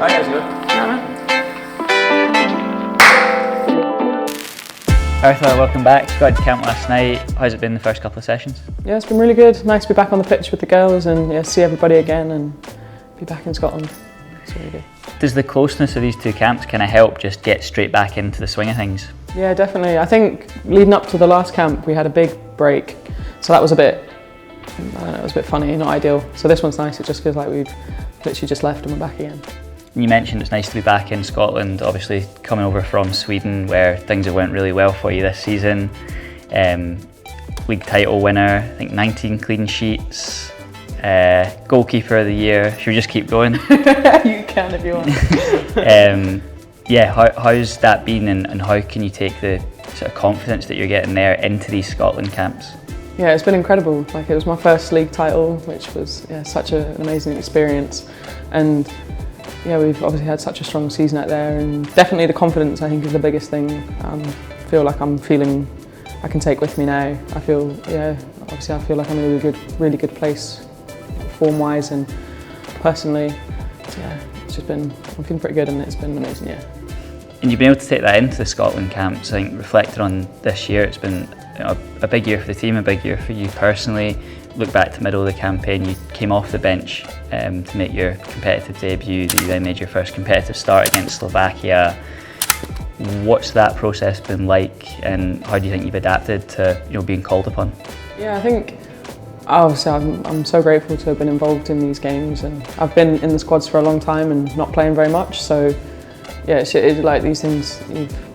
Hi, how's it going? Eartha, welcome back. You got to camp last night. How's it been the first couple of sessions? Yeah, it's been really good. Nice to be back on the pitch with the girls and see everybody again and be back in Scotland. It's really good. Does the closeness of these two camps kind of help just get straight back into the swing of things? Yeah, definitely. I think leading up to the last camp, we had a big break, so that was a bit, I don't know, it was a bit funny, not ideal. So this one's nice. It just feels like we've literally just left and we're back again. You mentioned it's nice to be back in Scotland, obviously coming over from Sweden where things have went really well for you this season. League title winner, I think 19 clean sheets, goalkeeper of the year. Should we just keep going? You can if you want. Yeah, how's that been and how can you take the sort of confidence that you're getting there into these Scotland camps? Yeah, it's been incredible. Like, it was my first league title, which was such an amazing experience. And yeah, we've obviously had such a strong season out there, and definitely the confidence I think is the biggest thing. I feel like I'm feeling I can take with me now. I feel, obviously I feel like I'm in a really good place, form-wise and personally. So yeah, it's just been, I'm feeling pretty good and it's been amazing, yeah. And you've been able to take that into the Scotland camps. I think reflecting on this year, it's been a big year for the team, a big year for you personally. Look back to middle of the campaign, you came off the bench to make your competitive debut. You then made your first competitive start against Slovakia. What's that process been like, and how do you think you've adapted to being called upon? Yeah, I think obviously I'm so grateful to have been involved in these games, and I've been in the squads for a long time and not playing very much. So yeah, it's like these things.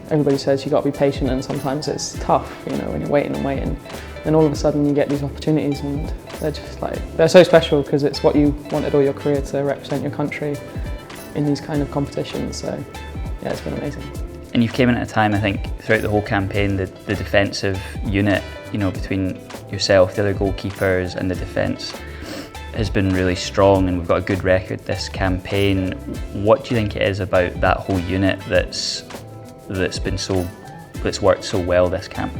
Everybody says you got to be patient, and sometimes it's tough, when you're waiting and waiting. And all of a sudden you get these opportunities, and they're just they're so special because it's what you wanted all your career to represent your country in these kind of competitions. So yeah, it's been amazing. And you've came in at a time, I think, throughout the whole campaign, the defensive unit, between yourself, the other goalkeepers and the defence has been really strong, and we've got a good record this campaign. What do you think it is about that whole unit that's worked so well this camp?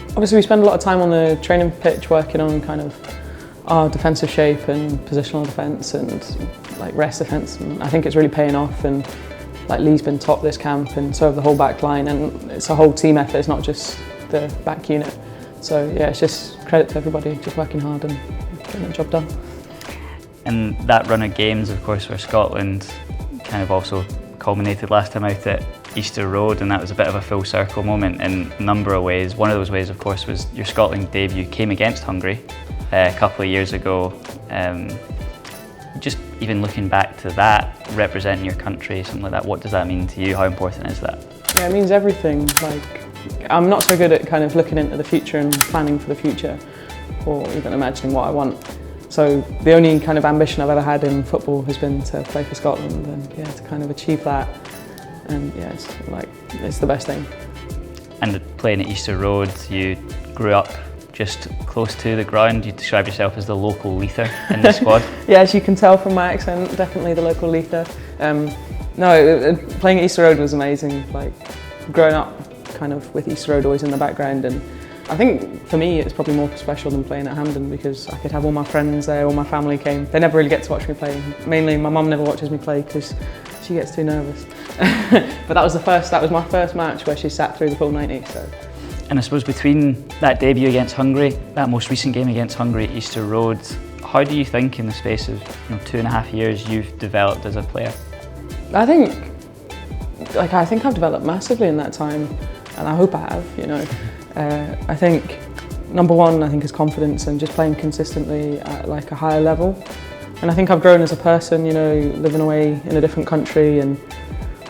Obviously we spend a lot of time on the training pitch working on kind of our defensive shape and positional defence and rest defence, and I think it's really paying off. And Lee's been top this camp, and so have the whole back line, and it's a whole team effort, it's not just the back unit. So yeah, it's just credit to everybody just working hard and getting the job done. And that run of games, of course, for Scotland kind of also culminated last time out at Easter Road, and that was a bit of a full circle moment in a number of ways. One of those ways, of course, was your Scotland debut came against Hungary a couple of years ago. Just even looking back to that, representing your country, something like that, what does that mean to you? How important is that? Yeah, it means everything. I'm not so good at kind of looking into the future and planning for the future, or even imagining what I want. So the only kind of ambition I've ever had in football has been to play for Scotland, and to kind of achieve that. And yeah, it's the best thing. And playing at Easter Road, you grew up just close to the ground. You describe yourself as the local Leither in the squad. Yeah, as you can tell from my accent, definitely the local Leither. Playing at Easter Road was amazing. Growing up kind of with Easter Road always in the background, and I think for me it's probably more special than playing at Hampden because I could have all my friends there, all my family came. They never really get to watch me play. Mainly my mum never watches me play because she gets too nervous. But that was my first match where she sat through the full 90. So. And I suppose between that debut against Hungary, that most recent game against Hungary at Easter Road, how do you think in the space of 2.5 years you've developed as a player? I think I've developed massively in that time, and I hope I have. I think number one, I think is confidence and just playing consistently at a higher level. And I think I've grown as a person, living away in a different country and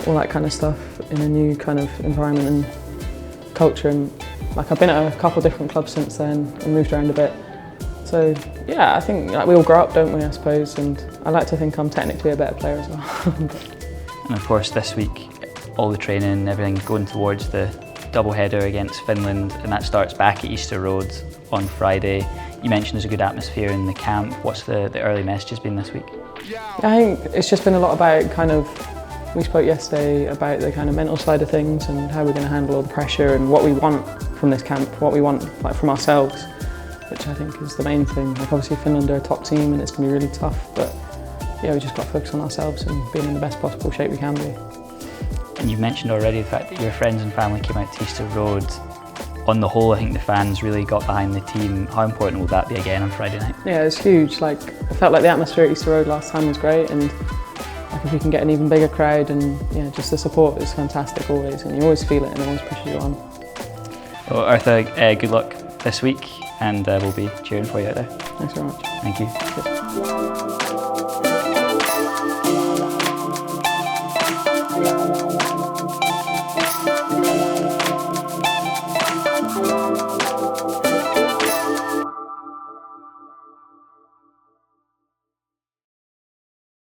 all that kind of stuff in a new kind of environment and culture. And I've been at a couple different clubs since then and moved around a bit. So yeah, I think we all grow up, don't we, I suppose, and I like to think I'm technically a better player as well. And of course this week, all the training and everything going towards the double header against Finland, and that starts back at Easter Road on Friday. You mentioned there's a good atmosphere in the camp. What's the early messages been this week? I think it's just been a lot about we spoke yesterday about the kind of mental side of things and how we're going to handle all the pressure and what we want from this camp, what we want from ourselves, which I think is the main thing. Obviously Finland are a top team and it's going to be really tough, but yeah, we just got to focus on ourselves and being in the best possible shape we can be. And you've mentioned already the fact that your friends and family came out to Easter Road. On the whole, I think the fans really got behind the team. How important will that be again on Friday night? Yeah, it's huge. Like, I felt like the atmosphere at Easter Road last time was great, and like if we can get an even bigger crowd, and yeah, just the support is fantastic always, and you always feel it and it always pushes you on. Well, Eartha, good luck this week, and we'll be cheering for you out there. Thanks very much. Thank you. Cheers.